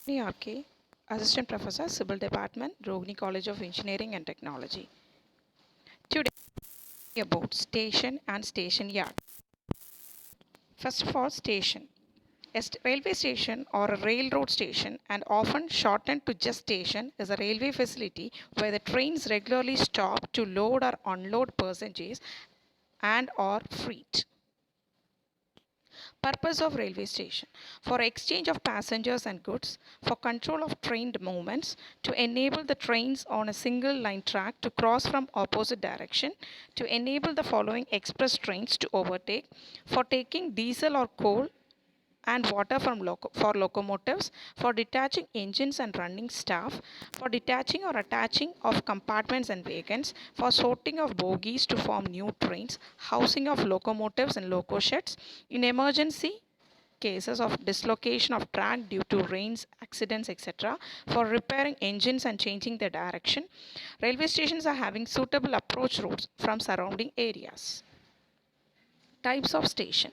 RK, Assistant Professor, Civil Department, Rogni College of Engineering and Technology. Today, about station and station yard. First of all, station. A railway station or a railroad station, and often shortened to just station, is a railway facility where the trains regularly stop to load or unload passengers and or freight. Purpose of railway station: for exchange of passengers and goods, for control of train movements, to enable the trains on a single line track to cross from opposite direction, to enable the following express trains to overtake, for taking diesel or coal and water from for locomotives, for detaching engines and running staff, for detaching or attaching of compartments and wagons, for sorting of bogies to form new trains, housing of locomotives and loco sheds, in emergency cases of dislocation of track due to rains, accidents, etc., for repairing engines and changing their direction. Railway stations are having suitable approach routes from surrounding areas. Types of station: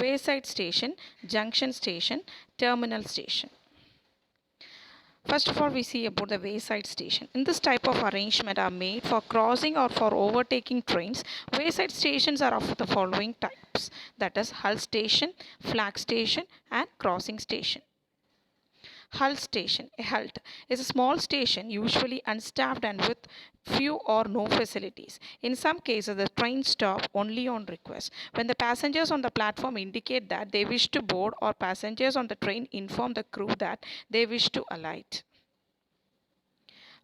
wayside station, junction station, terminal station. First of all, we see about the wayside station. In this type of arrangement are made for crossing or for overtaking trains. Wayside stations are of the following types, that is hull station, flag station and crossing station. Hull station. A halt is a small station, usually unstaffed and with few or no facilities. In some cases, the trains stop only on request. When the passengers on the platform indicate that they wish to board, or passengers on the train inform the crew that they wish to alight.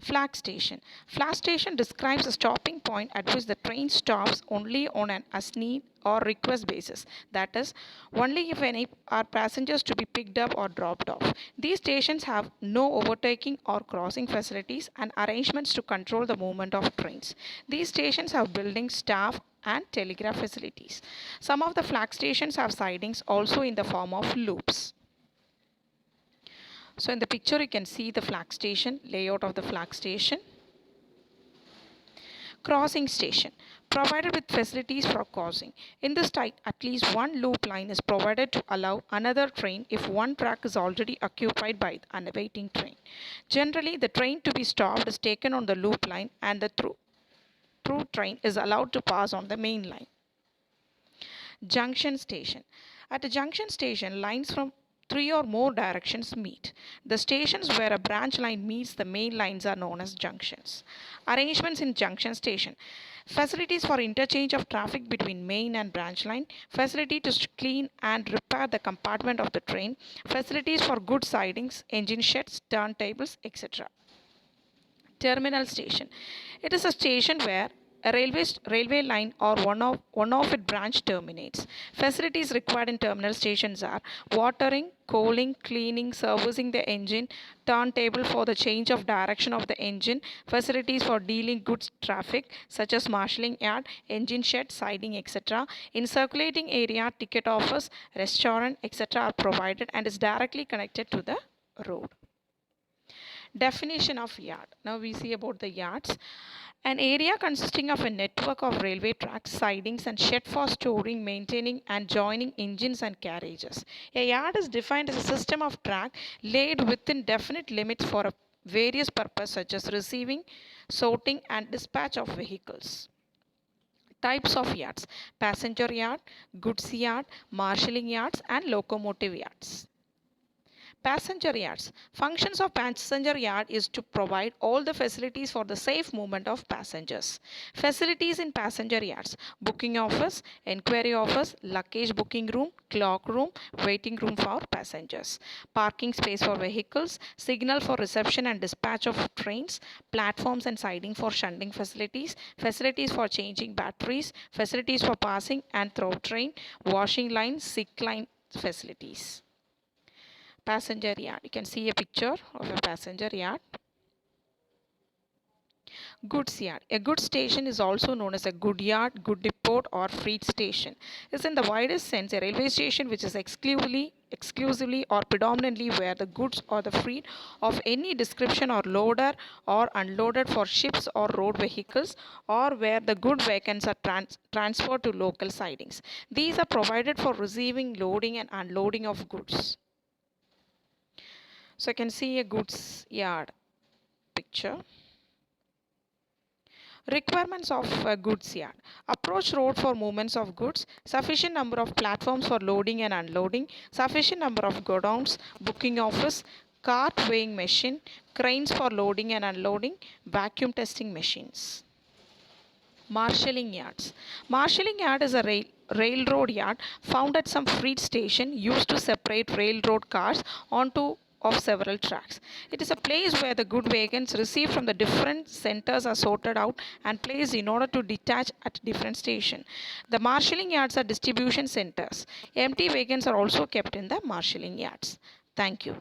Flag station. Flag station describes a stopping point at which the train stops only on an as-need or request basis. That is, only if any are passengers to be picked up or dropped off. These stations have no overtaking or crossing facilities and arrangements to control the movement of trains. These stations have buildings, staff, and telegraph facilities. Some of the flag stations have sidings also in the form of loops. So in the picture you can see the flag station, layout of the flag station. Crossing station, provided with facilities for crossing. In this type, at least one loop line is provided to allow another train if one track is already occupied by an awaiting train. Generally, the train to be stopped is taken on the loop line and the through train is allowed to pass on the main line. Junction station. At a junction station, lines from three or more directions meet. The stations where a branch line meets the main lines are known as junctions. Arrangements in junction station: facilities for interchange of traffic between main and branch line, facility to clean and repair the compartment of the train, facilities for good sidings, engine sheds, turntables, etc. Terminal station. It is a station where a railway line or one of its branch terminates. Facilities required in terminal stations are watering, cooling, cleaning, servicing the engine, turntable for the change of direction of the engine, facilities for dealing goods traffic such as marshalling yard, engine shed, siding, etc. In circulating area, ticket office, restaurant, etc. are provided and is directly connected to the road. Definition of yard. Now we see about the yards. An area consisting of a network of railway tracks, sidings and shed for storing, maintaining and joining engines and carriages. A yard is defined as a system of track laid within definite limits for a various purposes such as receiving, sorting and dispatch of vehicles. Types of yards: passenger yard, goods yard, marshalling yards and locomotive yards. Passenger yards. Functions of passenger yard is to provide all the facilities for the safe movement of passengers. Facilities in passenger yards: booking office, enquiry office, luggage booking room, clock room, waiting room for passengers, parking space for vehicles, signal for reception and dispatch of trains, platforms and siding for shunting facilities, facilities for changing batteries, facilities for passing and through train, washing line, sick line facilities. Passenger yard. You can see a picture of a passenger yard. Goods yard. A goods station is also known as a good yard, good depot or freight station. Is in the widest sense a railway station which is exclusively or predominantly where the goods or the freight of any description or loaded or unloaded for ships or road vehicles, or where the good wagons are transferred to local sidings. These are provided for receiving, loading and unloading of goods. So you can see a goods yard picture. Requirements of a goods yard. Approach road for movements of goods. Sufficient number of platforms for loading and unloading. Sufficient number of godowns. Booking office. Cart weighing machine. Cranes for loading and unloading. Vacuum testing machines. Marshalling yards. Marshalling yard is a railroad yard found at some freight station used to separate railroad cars onto of several tracks. It is a place where the good wagons received from the different centers are sorted out and placed in order to detach at different stations. The marshalling yards are distribution centers. Empty wagons are also kept in the marshalling yards. Thank you.